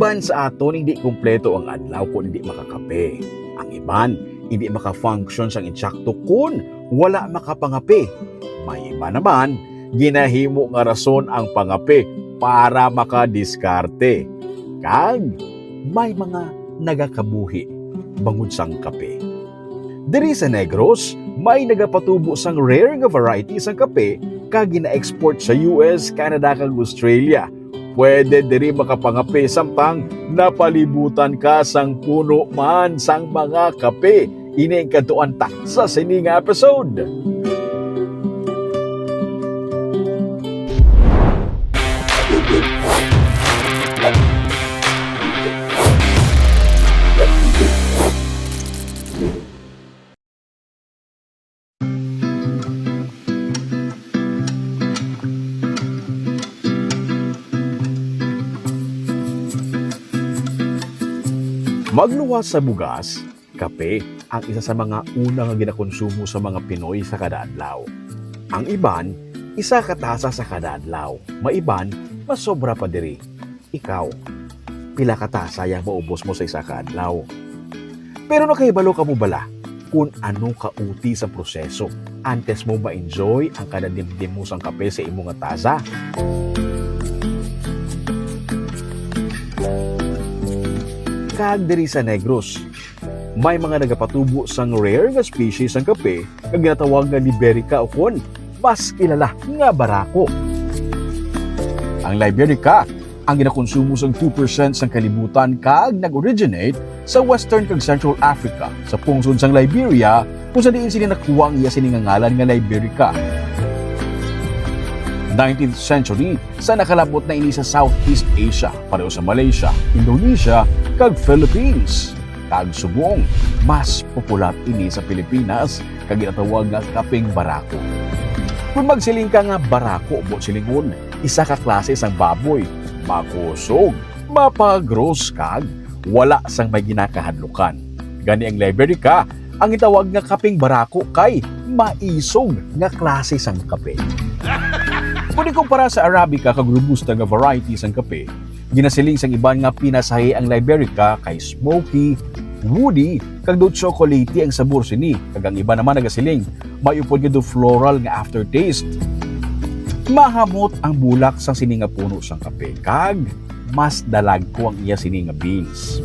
iban sa aton hindi kumpleto ang adlaw kung hindi makakape. Ang iban hindi maka-function sang insakto kung wala makapangape. May iba naman ginahimo nga rason ang pangape para makadiskarte. Kag may mga nagakabuhi bangod sang kape. Diri sa Negros, may nagapatubo sang rare nga variety sang kape kag gina-export sa US, Canada kag Australia. Pwede diri makapangape samtang napalibutan ka sang puno man sang mga kape. Ini ang katuan ta sa sining episode. Magluwas sa bugas, kape ang isa sa mga unang nga ginakonsumo sa mga Pinoy sa kada adlaw. Ang iban, isa ka tasa sa kada adlaw. Maiban, mas sobra pa diri. Ikaw, pila ka tasa yang maubos mo sa isa ka adlaw. Pero nakahibalo ka mo bala kung ano kauti sa proseso antes mo ma-enjoy ang kada dimdim mo sang kape sa imong nga tasa. Kag diri sa Negros, may mga nagapatubo sang rare nga species ng kape nga ginatawag nga Liberica o kon mas kilala nga Barako. Ang Liberica ang ginakonsumo sang 2% sang kalibutan kag nag-originate sa Western kag Central Africa sa pungsod sang Liberia kung saan diin sila nakuha ang iya siningangalan nga Liberica. 19th century sa nakalabot na ini sa Southeast Asia, pareho sa Malaysia, Indonesia, kag Philippines. Kag subong, mas popular ini sa Pilipinas kag ginatawag nga kapeng Barako. Kung magsiling ka nga Barako o silingon, isa ka klase sang baboy, makusog, mapagros kag wala sang may ginakahadlukan. Gani ang Liberica, ang itawag nga kapeng Barako kay maisog nga klase sang kape. Kung ikumpara sa Arabica kag robusta nga variety sang kape, ginasiling sang iban nga pinasahi ang Liberica kay smoky, woody, kag do chocolatey ang sabor sini. Kag ang iba naman nagasiling, may upod nga do floral nga aftertaste. Mahamot ang bulak sang sini nga puno sang kape, kag mas dalag ko ang iya sini nga beans.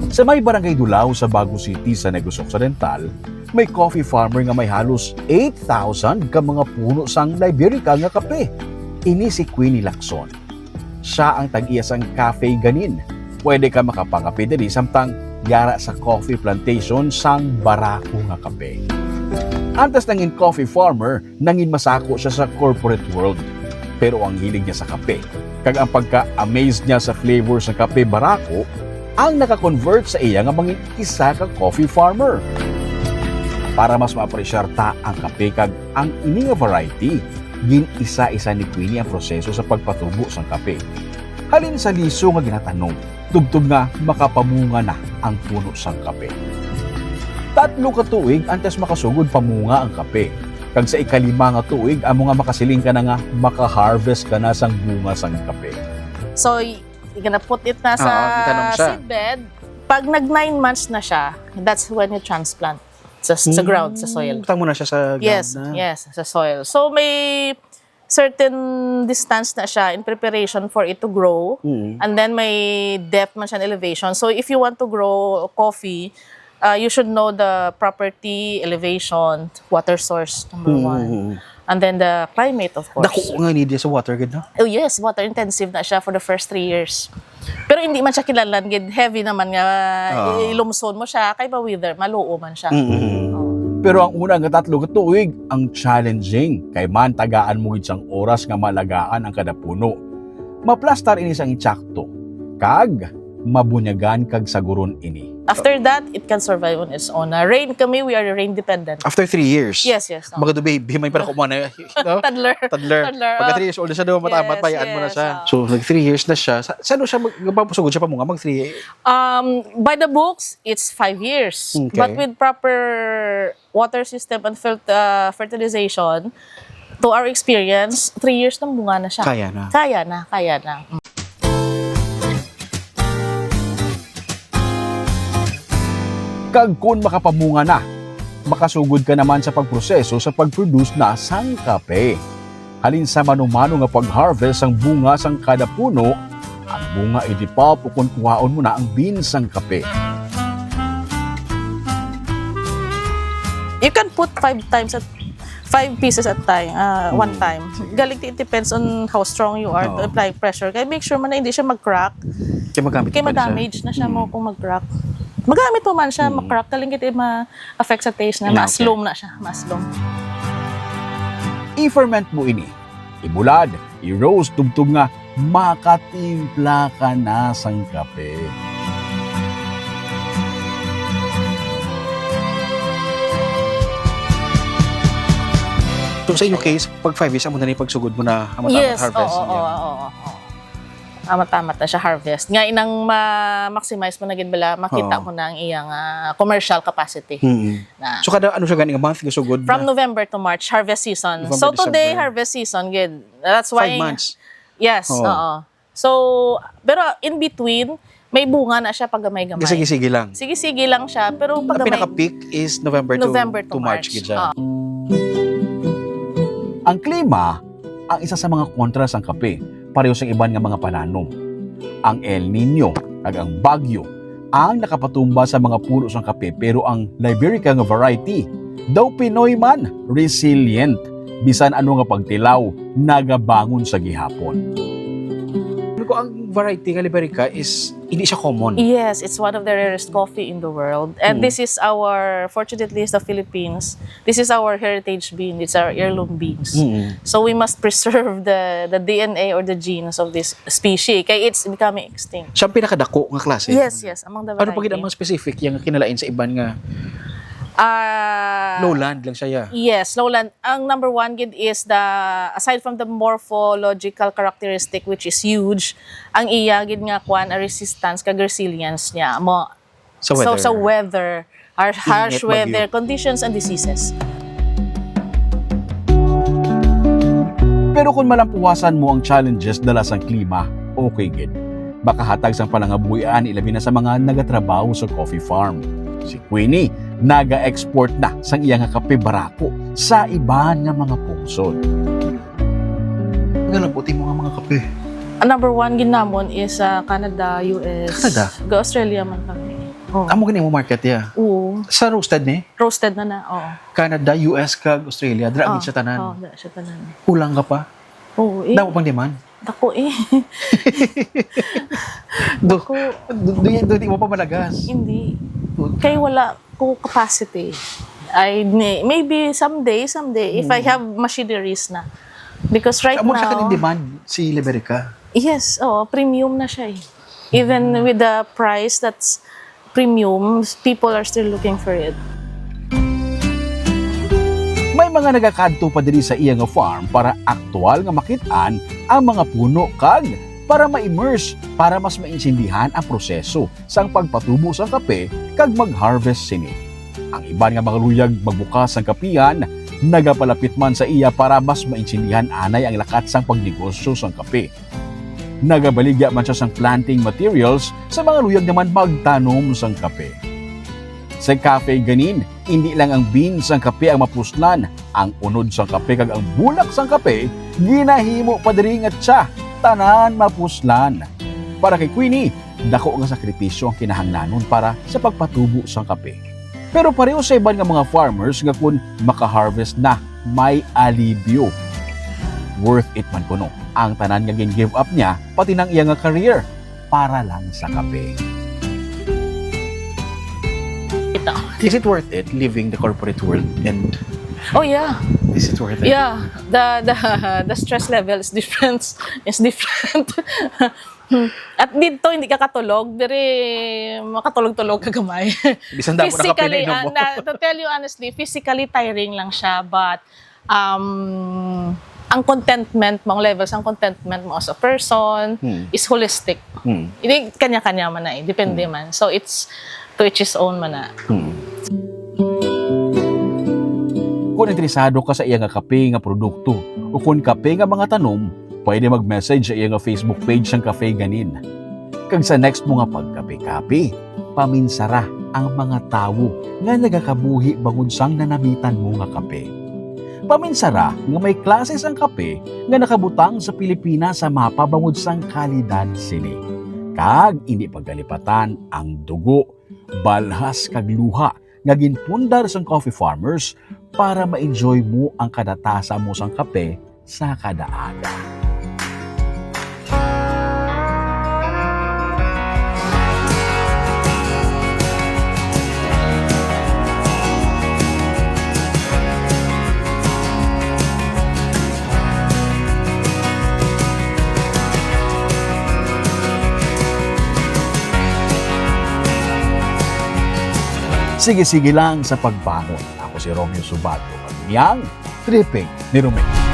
Sa may barangay Dulao sa Bago City sa Negros Occidental, may coffee farmer nga may halos 8,000 ka mga puno sang Liberica nga kape. Ini si Queenie Lacson. Siya ang tag-iya sang cafe ganin. Pwede ka makapangape diri samtang yara sa coffee plantation sang Barako nga kape. Antes nangin coffee farmer, nangin masako siya sa corporate world. Pero ang hilig niya sa kape, kag ang pagka-amazed niya sa flavor sa kape Barako, ang nakakonvert sa iya nga mangin isa ka coffee farmer. Para mas ma-apresyar ta ang kape kag ang ini nga variety, gin-isa-isa ni Queenie ang proseso sa pagpatubo sang kape. Halin sa liso nga ginatanong, tugtog nga makapamunga na ang puno sang kape. 3 ka tuig antes makasugod pamunga ang kape. Kag sa ika-5 nga tuig amo nga makasiling ka na nga maka-harvest ka na sang bunga sang kape. So, you're gonna put it na sa seedbed. Pag nag 9 months na siya, that's when you transplant sa ground, sa soil. Butang mo na siya sa ground na. Yes, sa soil. So, may certain distance na siya in preparation for it to grow. And then may depth man siya in elevation. So, if you want to grow coffee, you should know the property, elevation, water source, number 1. And then the climate, of course. Dako nga need sa water, gid no? Oh yes, water intensive na siya for the first 3 years. Pero hindi man siya kilalan, gid heavy naman nga ilumson mo siya kay pa-wither, maluo man siya. Pero ang una nga 3 ka tuig ang challenging kay man tagaan mo gid sang oras nga malagaan ang kada puno. Maplastar ini sang insakto kag mabunyagan kag saguron ini. After that, it can survive on its own. Rain kami, we are rain dependent. After 3 years? Yes. No. Mga baby, may para kumana. No? Toddler. Pagka 3 years old na siya daw, matayaan mo na siya. So, nag 3 years na siya. Saan siya, magpapasugod siya pa mo nga, mag 3 By the books, it's 5 years. Okay. But with proper water system and fertilization, to our experience, 3 years nang bunga na siya. Kaya na. Kaya na. Kag kung makapamunga na, makasugod ka naman sa pagproseso sa pag-produce na sang kape. Halin sa manumano nga pag-harvest ang bunga sang kada puno, ang bunga i-pulp o kung kuhaon mo na ang beans sang kape. You can put 5 pieces at time, one time. Galing, it depends on how strong you are to apply pressure. Kaya make sure man na hindi siya mag-crack. Kaya ma-damage na siya mo kung mag-crack. Magamit mo man siya, mag-crack. Galing kita ma-affect sa taste na ma-slom na siya. Ma-slom. I-ferment mo ini. Ibulad, i-roast, tugtog nga, makatimpla ka na sang kape. So sa inyong case, pag 5 years, amo na ni pagsugod mo na Yes, harvest. oo. Tama-tama siya harvest. Nga inang ma-maximize mo na gid bala, makita mo na ang iyang commercial capacity. Na, So kada ano siya ganing month gasugod? from November to March, harvest season. November, So today, December. harvest season, gid. That's why 5 months. Yes, Oo. oo. So, pero in between, may bunga na siya pag gamay-gamay. Sige lang. Sige lang siya, pero pag Ang gamay, pinaka-peak is November to March. Gid siya. Ang klima, ang isa sa mga kontras ang kape, pareho sa iban nga mga pananom. Ang El Nino, kag ang Bagyo, ang nakapatumba sa mga puno sang kape, pero ang Liberica nga variety, daw Pinoy man, resilient, bisan ano nga pagtilaw, nagabangon sa gihapon. Ano ko ang variety nga Liberica is hindi siya common. Yes, it's one of the rarest coffee in the world. And this is our, fortunately, sa Philippines, this is our heritage bean. It's our heirloom beans. So we must preserve the DNA or the genes of this species. Kaya it's becoming extinct. Siya ang pinakadako nga klase. Yes, among the Ano variety. pa gid ang mga specific yung kinalain sa iban nga lowland lang siya. Yes, lowland. Ang number one gid is aside from the morphological characteristic which is huge, ang iya gid nga kwan a resistance kag resilience niya mo Sa weather. sa weather, harsh Init, weather bagyo. conditions and diseases. Pero kung malampuwasan mo ang challenges dala sang klima, okay gid. Baka hatag sang panangabuhian ilabi na sa mga nagatrabaho sa coffee farm. Si Queenie, naga-export na sang iya nga kape barako sa iban nga mga pungsod. Galabuti mo nga mga kape. Ang number one ginamon is Canada, US, Canada? Australia man kami. Oh. Amo gani mo market ya. Oo. Sa roasted ni Roasted na. Oo. Canada, US kag Australia, dra gid siya tanan. Oo, dra siya tanan. Kulang ka pa. Oo, Daw pang demand. Dako Do Dako. di mo pa malagas. Hindi. Kaya wala ko capacity. Maybe someday, if I have machineries na. Because right Amo siya now, kaning demand si Liberica. yes, premium na siya eh. Even with the price that's premium, people are still looking for it. May mga nagakadto pa diri sa iya nga farm para aktual nga makitaan ang mga puno kag para ma-immerse para mas maintindihan ang proseso sang pagpatubo sa kape kag mag-harvest sini. Ang iban nga mga luyag magbukas ang kapihan, nagapalapit man sa iya para mas maintindihan anay ang lakat sang pagnegosyo sang kape. Nagabaligya man siya sang planting materials sa mga luyag naman magtanom sang kape. Sa cafe ganin, hindi lang ang beans sang kape ang mapuslan, ang unod sang kape kag ang bulak sang kape ginahimo pa diri nga siya tanan mapuslan. Para kay Queenie, dako nga sakripisyo ang kinahanglanon para sa pagpatubo sang kape. Pero pareho sa iban nga mga farmers nga kun maka-harvest na may alibyo. Worth it man kuno ang tanan nga gin-give up niya pati nang iya nga career para lang sa kape. Ito. Is it worth it living the corporate world and Oh yeah. is it worth it? Yeah, the stress level is different. At dito hindi ka katulog, diri makatulog-tulog ka gamay. Bisan damo na kape na Physically, inom mo. to tell you honestly, physically tiring lang siya, but ang contentment mo, ang levels ng contentment mo as a person is holistic. Hindi kanya-kanya man na eh, depende man. So it's to each his own man na. Kung interesado ka sa iya nga kape nga produkto o kung kape nga mga tanom, pwede mag-message sa iya nga Facebook page ng Cafe Ganin. Kag sa next mo nga pagkape-kape, paminsara ang mga tawo nga nagakabuhi bangod sang nanamitan mo nga kape. Paminsara nga may klases ang kape nga nakabutang sa Pilipinas sa mapa bangod sang kalidad sini. Kag hindi pagkalipatan ang dugo, balhas kag luha nga ginpundar sang coffee farmers para ma-enjoy mo ang kada tasa mo sang kape sa kada aga. Sige-sige lang sa pagbangon. Ako si Romeo Subato. Pag-inyang, tripping ni Romeo.